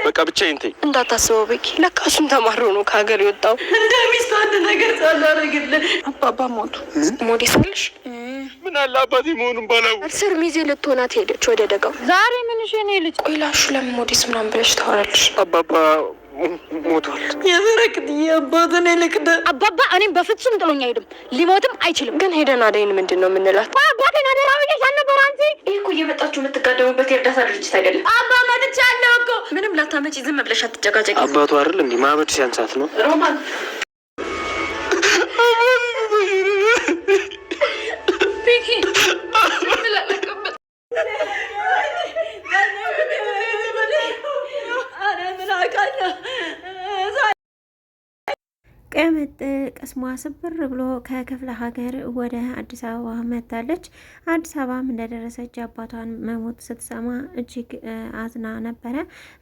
በቃ ብቻዬን ተይኝ። እንዳታስበው ቤኪ፣ ለካ እሱም ተማሮ ነው ከሀገር የወጣው። እንደ ሚስት አንድ ነገር ሳላደርግልህ አባባ ሞቱ። ሞዴስ አለሽ? ምን አለ አባቴ መሆኑን ባላውቅ። አስር ሚዜ ልትሆናት ሄደች ወደ ደጋው። ዛሬ ምንሽ የኔ ልጅ? ቆይ ላሹ ለምን ሞዴስ ምናምን ብለሽ ታወራለሽ? አባባ ሞቷል። የበረክት የአባትን ልቅደ አባባ እኔም በፍጹም ጥሎኝ አይሄድም፣ ሊሞትም አይችልም። ግን ሄደን አደይን ምንድን ነው የምንላት? አባቴን አደራ ብዬሽ አልነበረ አንቺ? ይህ እኮ እየመጣችሁ የምትጋደሙበት የእርዳታ ድርጅት አይደለም። አባ መጥቻለሁ እኮ። ምንም ላታመጪ ዝም ብለሽ አትጨቃጨቂ። አባቱ አይደል እንዴ? ማበድ ሲያንሳት ነው። ሮማን ቢኪ ቅምጥል ቅስሟ ስብር ብሎ ከክፍለ ሀገር ወደ አዲስ አበባ መጥታለች። አዲስ አበባም እንደደረሰች አባቷን መሞት ስትሰማ እጅግ አዝና ነበረ።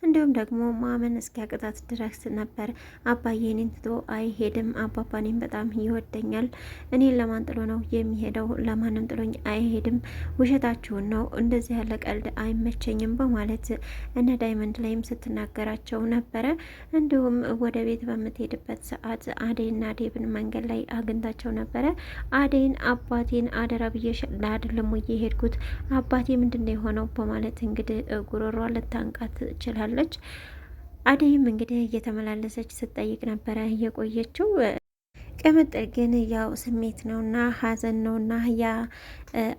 እንዲሁም ደግሞ ማመን እስኪያቅታት ድረስ ነበር። አባዬ እኔን ትቶ አይሄድም፣ አባባ እኔን በጣም ይወደኛል፣ እኔን ለማን ጥሎ ነው የሚሄደው? ለማንም ጥሎኝ አይሄድም፣ ውሸታችሁን ነው፣ እንደዚህ ያለ ቀልድ አይመቸኝም በማለት እነ ዳይመንድ ላይም ስትናገራቸው ነበረ። እንዲሁም ወደ ቤት በምትሄድበት ሰዓት አደይና ዴብን መንገድ ላይ አግኝታቸው ነበረ። አደይን አባቴን አደራ ብዬሽ አይደለም ወይ የሄድኩት? አባቴ ምንድነው የሆነው? በማለት እንግዲህ ጉሮሯ ልታንቃት ችላለች። አደይም እንግዲህ እየተመላለሰች ስትጠይቅ ነበረ እየቆየችው። ቅምጥል ግን ያው ስሜት ነውና ሀዘን ነውና ያ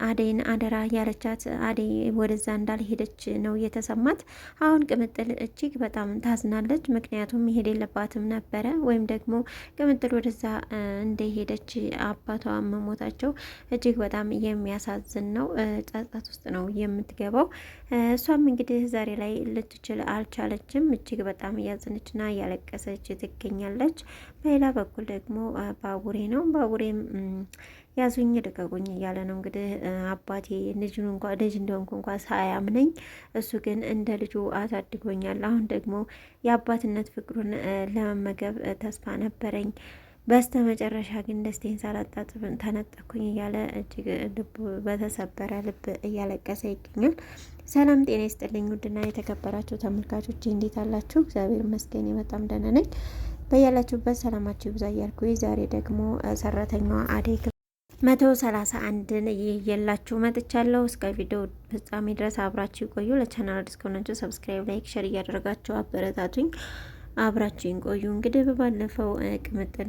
አደይን አደራ ያለቻት አደይ ወደዛ እንዳልሄደች ነው የተሰማት። አሁን ቅምጥል እጅግ በጣም ታዝናለች። ምክንያቱም መሄድ የለባትም ነበረ፣ ወይም ደግሞ ቅምጥል ወደዛ እንደሄደች አባቷ መሞታቸው እጅግ በጣም የሚያሳዝን ነው። ጸጸት ውስጥ ነው የምትገባው። እሷም እንግዲህ ዛሬ ላይ ልትችል አልቻለችም። እጅግ በጣም እያዘነችና እያለቀሰች ትገኛለች። በሌላ በኩል ደግሞ ባቡሬ ነው። ባቡሬም ያዙኝ ልቀቁኝ እያለ ነው እንግዲህ አባቴ ልጅ እንደሆንኩ እንኳ ሳያምነኝ እሱ ግን እንደ ልጁ አሳድጎኛል። አሁን ደግሞ የአባትነት ፍቅሩን ለመመገብ ተስፋ ነበረኝ። በስተ መጨረሻ ግን ደስቴን ሳላጣጥብ ተነጠኩኝ እያለ እጅግ ልቡ በተሰበረ ልብ እያለቀሰ ይገኛል። ሰላም ጤና ይስጥልኝ ውድና የተከበራችሁ ተመልካቾች እንዴት አላችሁ? እግዚአብሔር ይመስገን በጣም ደህና ነኝ። በያላችሁበት ሰላማችሁ ይብዛ እያልኩ ዛሬ ደግሞ ሰራተኛዋ አደይ 131ን ይዤላችሁ መጥቻለሁ። እስከ ቪዲዮ ፍጻሜ ድረስ አብራችሁ ቆዩ። ለቻናል አዲስ ከሆናችሁ ሰብስክራይብ፣ ላይክ፣ ሼር እያደረጋችሁ አበረታቱኝ። አብራችሁኝ ቆዩ። እንግዲህ በባለፈው ቅምጥል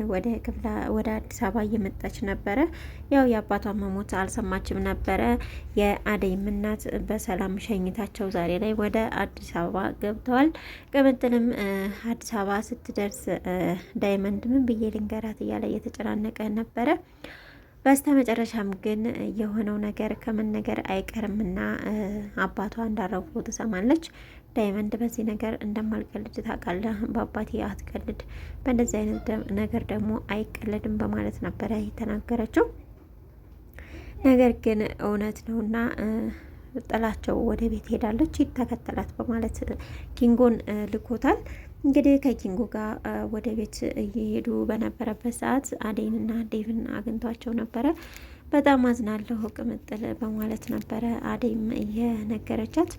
ወደ አዲስ አበባ እየመጣች ነበረ። ያው የአባቷን መሞት አልሰማችም ነበረ። የአደይም እናት በሰላም ሸኝታቸው ዛሬ ላይ ወደ አዲስ አበባ ገብተዋል። ቅምጥልም አዲስ አበባ ስትደርስ ዳይመንድ ምን ብዬ ልንገራት እያለ እየተጨናነቀ ነበረ። በስተ መጨረሻም ግን የሆነው ነገር ከምን ነገር አይቀርምና አባቷ እንዳረፉ ትሰማለች። ዳይመንድ በዚህ ነገር እንደማልቀልድ ታውቃለህ፣ በአባቴ አትቀልድ፣ በእንደዚህ አይነት ነገር ደግሞ አይቀለድም በማለት ነበረ የተናገረችው። ነገር ግን እውነት ነውና ጥላቸው ወደ ቤት ሄዳለች። ይተከተላት በማለት ኪንጎን ልኮታል። እንግዲህ ከኪንጎ ጋር ወደ ቤት እየሄዱ በነበረበት ሰዓት አደይንና ዴቭን አግኝቷቸው ነበረ። በጣም አዝናለሁ ቅምጥል በማለት ነበረ አደይም እየነገረቻት።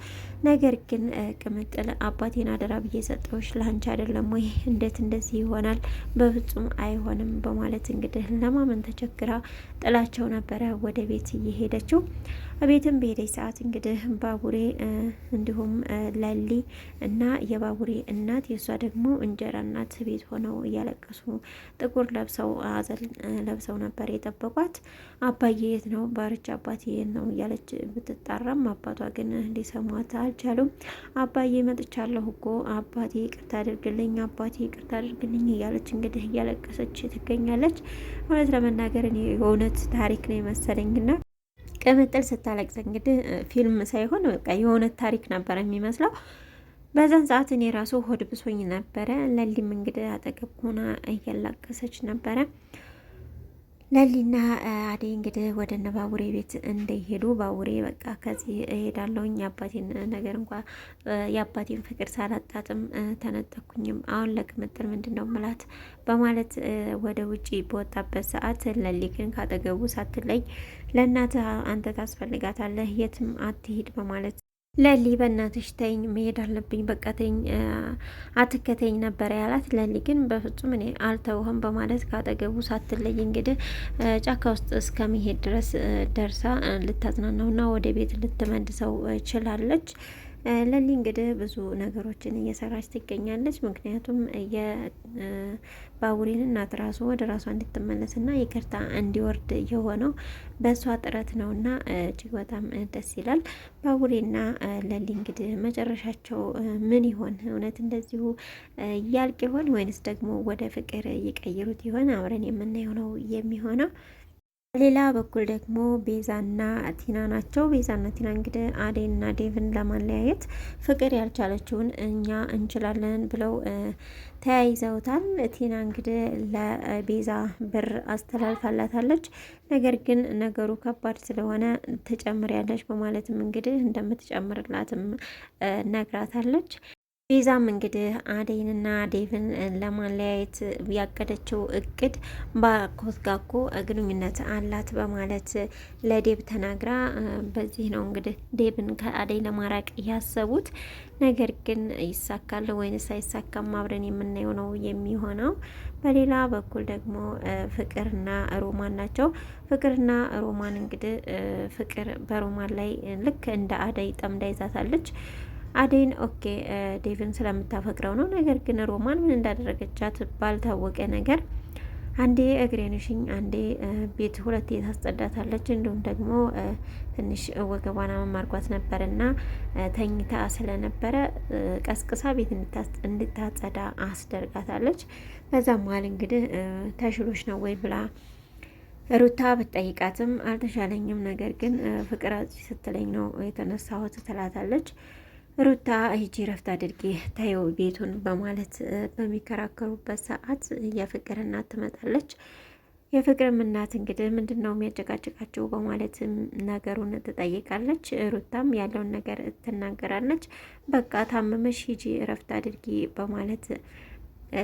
ነገር ግን ቅምጥል አባቴን አደራ ብዬ ሰጠሁሽ ለአንቺ አይደለም ወይ? እንዴት እንደዚህ ይሆናል? በፍጹም አይሆንም በማለት እንግዲህ ለማመን ተቸግራ ጥላቸው ነበረ ወደ ቤት እየሄደችው። ቤትም በሄደች ሰዓት እንግዲህ ባቡሬ እንዲሁም ለሊ እና የባቡሬ እናት የእሷ ደግሞ እንጀራ እናት ቤት ሆነው እያለቀሱ ጥቁር ለብሰው አዘል ለብሰው ነበር የጠበቋት። አባዬ የት ነው? ባርቻ አባቴ የት ነው እያለች ብትጣራም አባቷ ግን ሊሰሟት አልቻሉም። አባዬ መጥቻለሁ እኮ አባቴ ይቅርታ አድርግልኝ፣ አባቴ ይቅርታ አድርግልኝ እያለች እንግዲህ እያለቀሰች ትገኛለች። እውነት ለመናገር እኔ የእውነት ታሪክ ነው የመሰለኝና ቅምጥል ስታለቅስ እንግዲህ ፊልም ሳይሆን በቃ የእውነት ታሪክ ነበር የሚመስለው። በዛን ሰዓት እኔ ራሱ ሆድ ብሶኝ ነበረ። ለሊም እንግዲህ አጠገብ ሆና እያላቀሰች ነበረ። ለሊና አደይ እንግዲህ ወደ እነ ባቡሬ ቤት እንደሄዱ ባቡሬ በቃ ከዚህ እሄዳለሁኝ የአባቴን ነገር እንኳ የአባቴን ፍቅር ሳላጣጥም ተነጠኩኝም፣ አሁን ለቅምጥል ምንድን ነው ምላት በማለት ወደ ውጪ በወጣበት ሰዓት ለሊ ግን ካጠገቡ ሳትለይ ለእናትህ አንተ ታስፈልጋታለህ፣ የትም አትሂድ በማለት ለሊ በእናትሽ ተይኝ፣ መሄድ አለብኝ፣ በቃ ተይኝ፣ አትከተኝ ነበረ ያላት። ለሊ ግን በፍጹም እኔ አልተውህም በማለት ካጠገቡ ሳትለይ እንግዲህ ጫካ ውስጥ እስከመሄድ ድረስ ደርሳ ልታጽናናውና ወደ ቤት ልትመልሰው ችላለች። ለሊ እንግዲህ ብዙ ነገሮችን እየሰራች ትገኛለች። ምክንያቱም የባቡሬን እናት ራሱ ወደ ራሷ እንድትመለስና ይቅርታ እንዲወርድ የሆነው በእሷ ጥረት ነውና እጅግ በጣም ደስ ይላል። ባቡሬና ለሊ እንግዲህ መጨረሻቸው ምን ይሆን? እውነት እንደዚሁ ያልቅ ይሆን ወይንስ ደግሞ ወደ ፍቅር ይቀይሩት ይሆን? አብረን የምናየው ነው የሚሆነው። ሌላ በኩል ደግሞ ቤዛና ቲና ናቸው። ቤዛና ቲና እንግዲህ አዴንና ዴቭን ለማለያየት ፍቅር ያልቻለችውን እኛ እንችላለን ብለው ተያይዘውታል። ቲና እንግዲህ ለቤዛ ብር አስተላልፋላታለች። ነገር ግን ነገሩ ከባድ ስለሆነ ትጨምሪያለች በማለትም እንግዲህ እንደምትጨምርላትም ነግራታለች። ቤዛም እንግዲህ አደይንና ዴቭን ለማለያየት ያቀደችው እቅድ ባርኮት ጋር እኮ ግንኙነት አላት በማለት ለዴቭ ተናግራ፣ በዚህ ነው እንግዲህ ዴቭን ከአደይ ለማራቅ ያሰቡት። ነገር ግን ይሳካል ወይንስ አይሳካም አብረን የምናየው ነው የሚሆነው። በሌላ በኩል ደግሞ ፍቅርና ሮማን ናቸው። ፍቅርና ሮማን እንግዲህ ፍቅር በሮማን ላይ ልክ እንደ አደይ ጠምዳ ይዛታለች። አደይን ኦኬ ዴቭን ስለምታፈቅረው ነው። ነገር ግን ሮማን ምን እንዳደረገቻት ባልታወቀ ነገር አንዴ እግሬን ሽኝ፣ አንዴ ቤት ሁለቴ ታስጸዳታለች። እንዲሁም ደግሞ ትንሽ ወገቧን መማርኳት ነበርና ተኝታ ስለነበረ ቀስቅሳ ቤት እንድታጸዳ አስደርጋታለች። በዛ መሀል እንግዲህ ተሽሎች ነው ወይ ብላ ሩታ ብትጠይቃትም አልተሻለኝም፣ ነገር ግን ፍቅር ስትለኝ ነው የተነሳሁት ትላታለች። ሩታ ሂጂ ረፍት አድርጌ ታየው ቤቱን በማለት በሚከራከሩበት ሰዓት የፍቅር እናት ትመጣለች። የፍቅርም እናት እንግዲህ ምንድን ነው የሚያጨቃጭቃቸው በማለት ነገሩን ትጠይቃለች። ሩታም ያለውን ነገር ትናገራለች። በቃ ታመመሽ ሂጂ ረፍት አድርጊ በማለት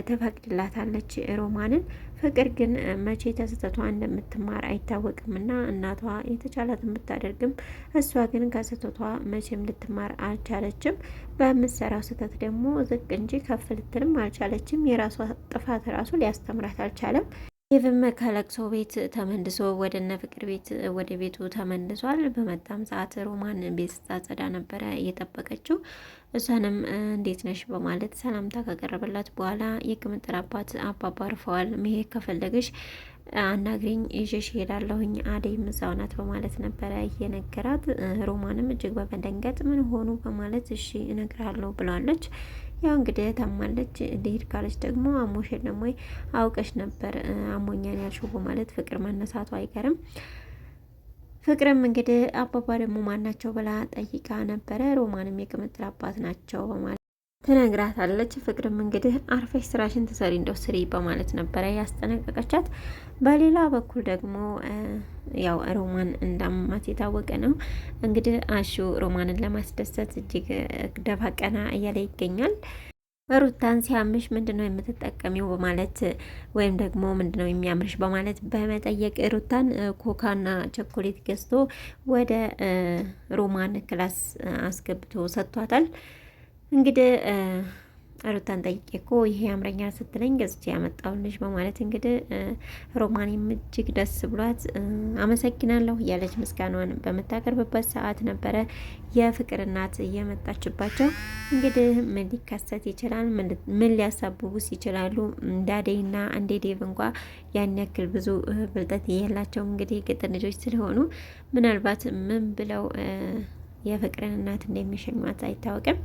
ትፈቅድላታለች ሮማንን። ፍቅር ግን መቼ ተስህተቷ እንደምትማር አይታወቅምና እናቷ የተቻላትን ብታደርግም እሷ ግን ከስህተቷ መቼም ልትማር አልቻለችም። በምትሰራው ስህተት ደግሞ ዝቅ እንጂ ከፍ ልትልም አልቻለችም። የራሷ ጥፋት ራሱ ሊያስተምራት አልቻለም። ዴቭም ከለቅሶ ቤት ተመልሶ ወደ እነ ፍቅር ቤት ወደ ቤቱ ተመልሷል። በመጣም ሰዓት ሮማን ቤት ስታጸዳ ነበረ እየጠበቀችው። እሷንም እንዴት ነሽ በማለት ሰላምታ ካቀረበላት በኋላ የቅምጥል አባት አባባ አርፈዋል፣ መሄድ ከፈለግሽ አናግሪኝ ይዤሽ ሄዳለሁኝ፣ አደይም እዛው ናት በማለት ነበረ እየነገራት። ሮማንም እጅግ በመደንገጥ ምን ሆኑ በማለት እሺ እነግርሃለሁ ብለዋለች። ያው እንግዲህ ታማለች። ልሄድ ካለች ደግሞ አሞሽ የለም ወይ አውቀሽ ነበር አሞኛን ያልሽው በማለት ፍቅር መነሳቱ አይቀርም። ፍቅርም እንግዲህ አባባ ደግሞ ማናቸው ብላ ጠይቃ ነበረ። ሮማንም የቅምጥል አባት ናቸው በማለት ትነግራታለች። ፍቅርም እንግዲህ አርፈሽ ስራሽን ትሰሪ እንደው ስሪ በማለት ነበረ ያስጠነቀቀቻት። በሌላ በኩል ደግሞ ያው ሮማን እንዳማት የታወቀ ነው። እንግዲህ አሹ ሮማንን ለማስደሰት እጅግ ደፋ ቀና እያለ ይገኛል። ሩታን ሲያምሽ ምንድነው የምትጠቀሚው በማለት ወይም ደግሞ ምንድነው የሚያምርሽ በማለት በመጠየቅ ሩታን ኮካና ቸኮሌት ገዝቶ ወደ ሮማን ክላስ አስገብቶ ሰጥቷታል። እንግዲህ ሩታን ጠይቄ እኮ ይሄ ያምረኛል ስትለኝ ገዝቼ ያመጣሁልሽ በማለት እንግዲህ ሮማንም እጅግ ደስ ብሏት አመሰግናለሁ እያለች ምስጋናዋን በምታቀርብበት ሰዓት ነበረ የፍቅር እናት እየመጣችባቸው። እንግዲህ ምን ሊከሰት ይችላል? ምን ሊያሳብቡስ ይችላሉ? እንደ አደይና እንደ ዴቭ እንኳ ያን ያክል ብዙ ብልጠት የላቸውም። እንግዲህ ግጥን ልጆች ስለሆኑ ምናልባት ምን ብለው የፍቅርን እናት እንደሚሸኟት አይታወቅም።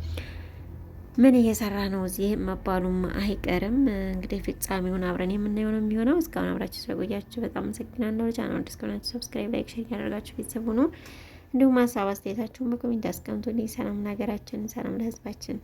ምን እየሰራ ነው እዚህ መባሉም አይቀርም። እንግዲህ ፍጻሜውን አብረን የምናየው ነው የሚሆነው። እስካሁን አብራችሁ ስለቆያችሁ በጣም አመሰግናለሁ። ቻናሉን አዲስ ከሆናችሁ ሰብስክራይብ፣ ላይክ፣ ሼር ያደርጋችሁ ቤተሰብ ሁኑ። እንዲሁም ሀሳብ አስተያየታችሁን በኮሜንት አስቀምጡልኝ። ሰላም ለሀገራችን፣ ሰላም ለሕዝባችን።